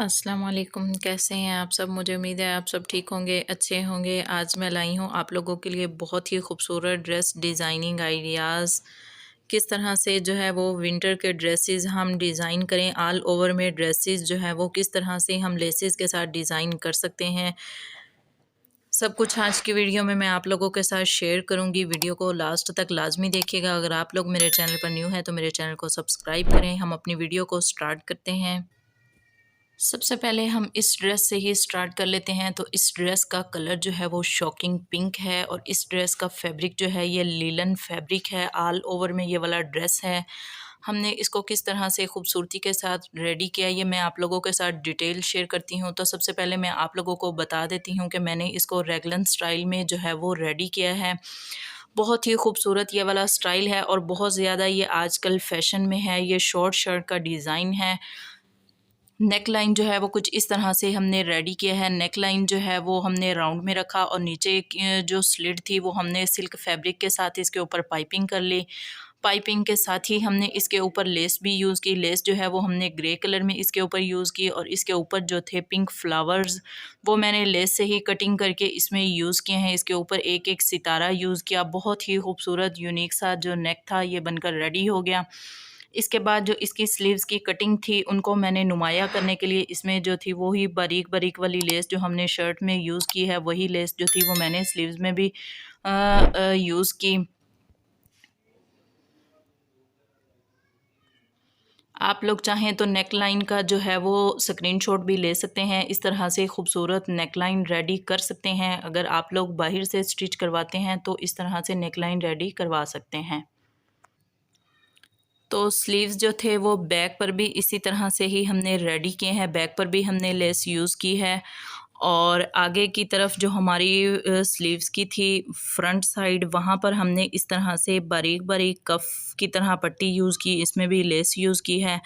अस्सलाम वालेकुम। कैसे हैं आप सब? मुझे उम्मीद है आप सब ठीक होंगे, अच्छे होंगे। आज मैं लाई हूँ आप लोगों के लिए बहुत ही खूबसूरत ड्रेस डिज़ाइनिंग आइडियाज़। किस तरह से जो है वो विंटर के ड्रेसेस हम डिज़ाइन करें, ऑल ओवर में ड्रेसेस जो है वो किस तरह से हम लेसेस के साथ डिज़ाइन कर सकते हैं। सब कुछ आज की वीडियो में मैं आप लोगों के साथ शेयर करूंगी। वीडियो को लास्ट तक लाजमी देखिएगा। अगर आप लोग मेरे चैनल पर न्यू हैं तो मेरे चैनल को सब्सक्राइब करें। हम अपनी वीडियो को स्टार्ट करते हैं। सबसे पहले हम इस ड्रेस से ही स्टार्ट कर लेते हैं। तो इस ड्रेस का कलर जो है वो शॉकिंग पिंक है और इस ड्रेस का फैब्रिक जो है ये लीलन फैब्रिक है। ऑल ओवर में ये वाला ड्रेस है। हमने इसको किस तरह से खूबसूरती के साथ रेडी किया ये मैं आप लोगों के साथ डिटेल शेयर करती हूँ। तो सबसे पहले मैं आप लोगों को बता देती हूँ कि मैंने इसको रेगलन स्टाइल में जो है वो रेडी किया है। बहुत ही खूबसूरत ये वाला स्टाइल है और बहुत ज़्यादा ये आजकल फैशन में है। ये शॉर्ट शर्ट का डिज़ाइन है। नेक लाइन जो है वो कुछ इस तरह से हमने रेडी किया है। नेक लाइन जो है वो हमने राउंड में रखा और नीचे जो स्लिट थी वो हमने सिल्क फैब्रिक के साथ इसके ऊपर पाइपिंग कर ली। पाइपिंग के साथ ही हमने इसके ऊपर लेस भी यूज़ की। लेस जो है वो हमने ग्रे कलर में इसके ऊपर यूज़ की और इसके ऊपर जो थे पिंक फ्लावर्स वो मैंने लेस से ही कटिंग करके इसमें यूज़ किए हैं। इसके ऊपर एक एक सितारा यूज़ किया। बहुत ही खूबसूरत यूनिक सा जो नेक था ये बनकर रेडी हो गया। इसके बाद जो इसकी स्लीव्स की कटिंग थी उनको मैंने नुमाया करने के लिए इसमें जो थी वही बारीक बारीक वाली लेस जो हमने शर्ट में यूज़ की है वही लेस जो थी वो मैंने स्लीव्स में भी यूज़ की। आप लोग चाहें तो नेक लाइन का जो है वो स्क्रीनशॉट भी ले सकते हैं। इस तरह से खूबसूरत नेक लाइन रेडी कर सकते हैं। अगर आप लोग बाहर से स्टिच करवाते हैं तो इस तरह से नेक लाइन रेडी करवा सकते हैं। तो स्लीव्स जो थे वो बैक पर भी इसी तरह से ही हमने रेडी किए हैं। बैक पर भी हमने लेस यूज़ की है और आगे की तरफ जो हमारी स्लीव्स की थी फ्रंट साइड वहाँ पर हमने इस तरह से बारीक बारीक कफ की तरह पट्टी यूज़ की। इसमें भी लेस यूज़ की है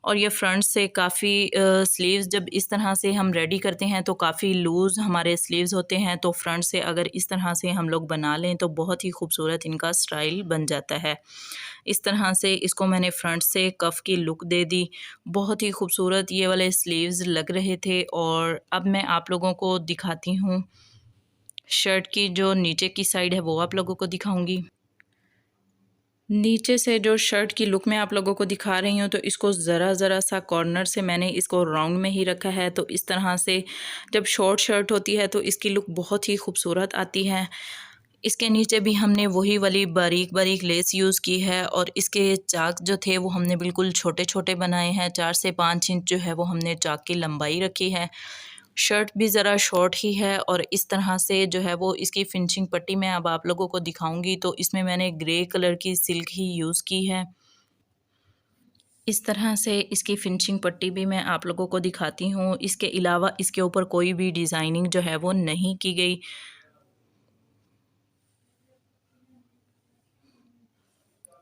और ये फ्रंट से काफ़ी स्लीव्स जब इस तरह से हम रेडी करते हैं तो काफ़ी लूज़ हमारे स्लीव्स होते हैं। तो फ्रंट से अगर इस तरह से हम लोग बना लें तो बहुत ही खूबसूरत इनका स्टाइल बन जाता है। इस तरह से इसको मैंने फ्रंट से कफ की लुक दे दी। बहुत ही खूबसूरत ये वाले स्लीव्स लग रहे थे और अब मैं आप लोगों को दिखाती हूँ शर्ट की जो नीचे की साइड है वो आप लोगों को दिखाऊंगी। नीचे से जो शर्ट की लुक मैं आप लोगों को दिखा रही हूँ तो इसको ज़रा सा कॉर्नर से मैंने इसको राउंड में ही रखा है। तो इस तरह से जब शॉर्ट शर्ट होती है तो इसकी लुक बहुत ही खूबसूरत आती है। इसके नीचे भी हमने वही वाली बारीक बारीक लेस यूज़ की है और इसके चाक जो थे वो हमने बिल्कुल छोटे छोटे बनाए हैं। 4 से 5 इंच जो है वो हमने चाक की लंबाई रखी है। शर्ट भी ज़रा शॉर्ट ही है और इस तरह से जो है वो इसकी फिनिशिंग पट्टी मैं अब आप लोगों को दिखाऊंगी। तो इसमें मैंने ग्रे कलर की सिल्क ही यूज़ की है। इस तरह से इसकी फिनिशिंग पट्टी भी मैं आप लोगों को दिखाती हूँ। इसके अलावा इसके ऊपर कोई भी डिज़ाइनिंग जो है वो नहीं की गई।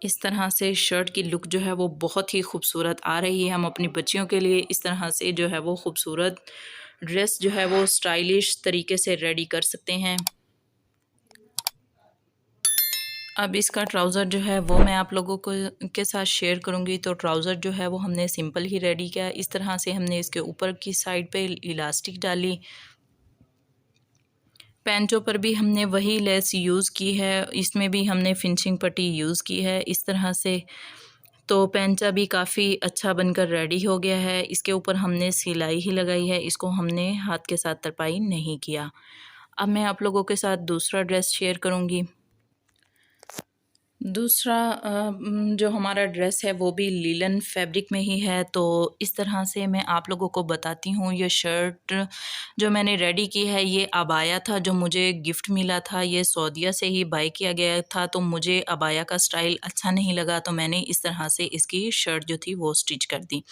इस तरह से शर्ट की लुक जो है वो बहुत ही खूबसूरत आ रही है। हम अपनी बच्चियों के लिए इस तरह से जो है वो खूबसूरत ड्रेस जो है वो स्टाइलिश तरीके से रेडी कर सकते हैं। अब इसका ट्राउज़र जो है वो मैं आप लोगों को के साथ शेयर करूँगी। तो ट्राउज़र जो है वो हमने सिंपल ही रेडी किया। इस तरह से हमने इसके ऊपर की साइड पे इलास्टिक डाली। पैंचों पर भी हमने वही लेस यूज़ की है। इसमें भी हमने फिनिशिंग पट्टी यूज़ की है इस तरह से। तो पैंचा भी काफ़ी अच्छा बनकर रेडी हो गया है। इसके ऊपर हमने सिलाई ही लगाई है। इसको हमने हाथ के साथ तरपाई नहीं किया। अब मैं आप लोगों के साथ दूसरा ड्रेस शेयर करूँगी। दूसरा जो हमारा ड्रेस है वो भी लीलन फैब्रिक में ही है। तो इस तरह से मैं आप लोगों को बताती हूँ। ये शर्ट जो मैंने रेडी की है ये अबाया था जो मुझे गिफ्ट मिला था। ये सऊदीया से ही बाय किया गया था। तो मुझे अबाया का स्टाइल अच्छा नहीं लगा तो मैंने इस तरह से इसकी शर्ट जो थी वो स्टिच कर दी।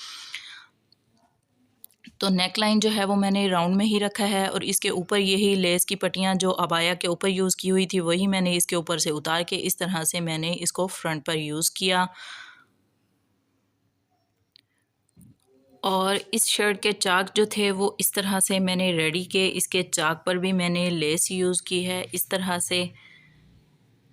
तो नेक लाइन जो है वो मैंने राउंड में ही रखा है और इसके ऊपर यही लेस की पट्टियाँ जो अबाया के ऊपर यूज़ की हुई थी वही मैंने इसके ऊपर से उतार के इस तरह से मैंने इसको फ्रंट पर यूज़ किया। और इस शर्ट के चाक जो थे वो इस तरह से मैंने रेडी किए। इसके चाक पर भी मैंने लेस यूज़ की है इस तरह से।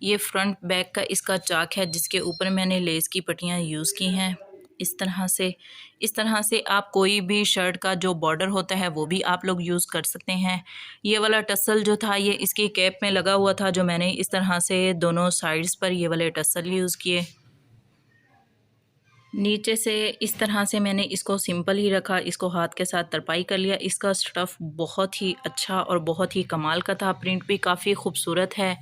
ये फ्रंट बैक का इसका चाक है जिसके ऊपर मैंने लेस की पट्टियाँ यूज़ की हैं। इस तरह से आप कोई भी शर्ट का जो बॉर्डर होता है वो भी आप लोग यूज़ कर सकते हैं। ये वाला टसल जो था ये इसकी कैप में लगा हुआ था, जो मैंने इस तरह से दोनों साइड्स पर ये वाले टसल यूज़ किए। नीचे से इस तरह से मैंने इसको सिंपल ही रखा, इसको हाथ के साथ तरपाई कर लिया। इसका स्टफ़ बहुत ही अच्छा और बहुत ही कमाल का था, प्रिंट भी काफ़ी खूबसूरत है।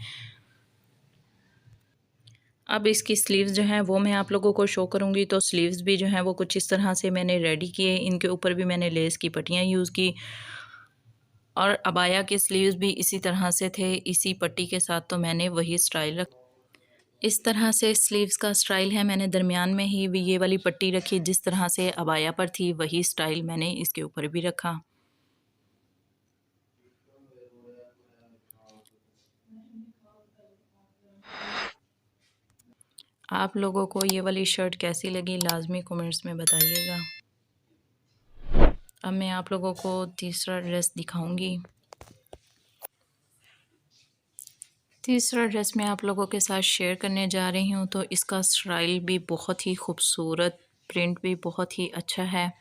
अब इसकी स्लीव्स जो हैं वो मैं आप लोगों को शो करूँगी। तो स्लीव्स भी जो हैं वो कुछ इस तरह से मैंने रेडी किए। इनके ऊपर भी मैंने लेस की पट्टियाँ यूज़ की और अबाया के स्लीव्स भी इसी तरह से थे, इसी पट्टी के साथ। तो मैंने वही स्टाइल रख इस तरह से स्लीव्स का स्टाइल है। मैंने दरमियान में ही भी ये वाली पट्टी रखी, जिस तरह से अबाया पर थी वही स्टाइल मैंने इसके ऊपर भी रखा। आप लोगों को ये वाली शर्ट कैसी लगी लाजमी कमेंट्स में बताइएगा। अब मैं आप लोगों को तीसरा ड्रेस दिखाऊंगी। तीसरा ड्रेस मैं आप लोगों के साथ शेयर करने जा रही हूँ। तो इसका स्टाइल भी बहुत ही खूबसूरत, प्रिंट भी बहुत ही अच्छा है।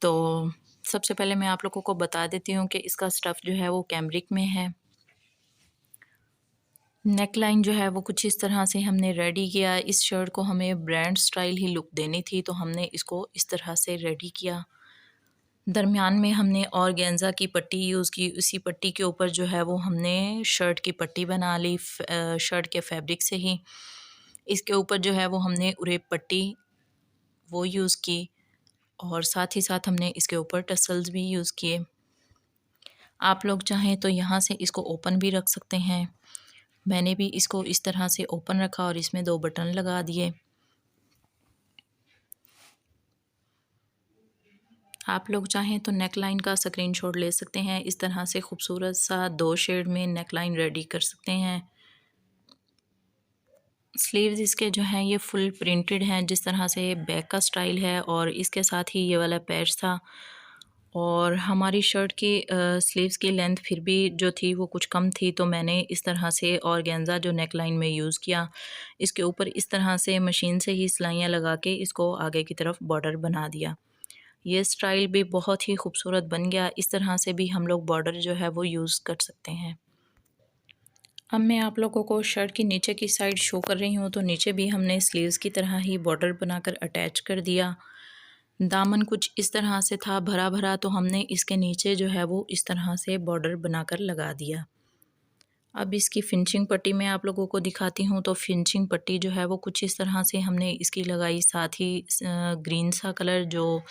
तो सबसे पहले मैं आप लोगों को बता देती हूँ कि इसका स्टफ़ जो है वो कैमरिक में है। नेक लाइन जो है वो कुछ इस तरह से हमने रेडी किया। इस शर्ट को हमें ब्रांड स्टाइल ही लुक देनी थी, तो हमने इसको इस तरह से रेडी किया। दरमियान में हमने ऑर्गेन्जा की पट्टी यूज़ की, उसी पट्टी के ऊपर जो है वो हमने शर्ट की पट्टी बना ली शर्ट के फैब्रिक से ही। इसके ऊपर जो है वो हमने उरेप पट्टी वो यूज़ की और साथ ही साथ हमने इसके ऊपर टसल्स भी यूज़ किए। आप लोग चाहें तो यहाँ से इसको ओपन भी रख सकते हैं। मैंने भी इसको इस तरह से ओपन रखा और इसमें 2 बटन लगा दिए। आप लोग चाहें तो नेक लाइन का स्क्रीनशॉट ले सकते हैं। इस तरह से खूबसूरत सा 2 शेड में नेक लाइन रेडी कर सकते हैं। स्लीव्स इसके जो हैं ये फुल प्रिंटेड हैं, जिस तरह से बैक का स्टाइल है और इसके साथ ही ये वाला पैच था। और हमारी शर्ट की स्लीव्स की लेंथ फिर भी जो थी वो कुछ कम थी, तो मैंने इस तरह से ऑर्गेन्जा जो नेक लाइन में यूज़ किया। इसके ऊपर इस तरह से मशीन से ही सिलाइयाँ लगा के इसको आगे की तरफ बॉर्डर बना दिया। ये स्टाइल भी बहुत ही खूबसूरत बन गया। इस तरह से भी हम लोग बॉर्डर जो है वो यूज़ कर सकते हैं। अब मैं आप लोगों को शर्ट की नीचे की साइड शो कर रही हूँ। तो नीचे भी हमने स्लीव्स की तरह ही बॉर्डर बनाकर अटैच कर दिया। दामन कुछ इस तरह से था भरा भरा, तो हमने इसके नीचे जो है वो इस तरह से बॉर्डर बनाकर लगा दिया। अब इसकी फिनिशिंग पट्टी मैं आप लोगों को दिखाती हूँ। तो फिनिशिंग पट्टी जो है वो कुछ इस तरह से हमने इसकी लगाई। साथ ही ग्रीन सा कलर जो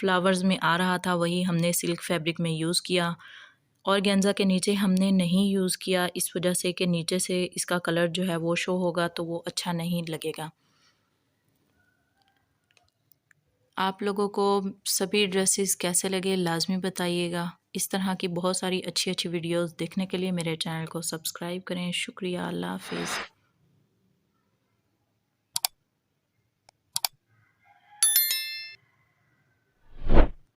फ्लावर्स में आ रहा था वही हमने सिल्क फैब्रिक में यूज़ किया। ऑर्गेन्जा के नीचे हमने नहीं यूज़ किया, इस वजह से कि नीचे से इसका कलर जो है वो शो होगा तो वो अच्छा नहीं लगेगा। आप लोगों को सभी ड्रेसेस कैसे लगे लाज़मी बताइएगा। इस तरह की बहुत सारी अच्छी अच्छी वीडियोस देखने के लिए मेरे चैनल को सब्सक्राइब करें। शुक्रिया। अल्लाह हाफ़िज़।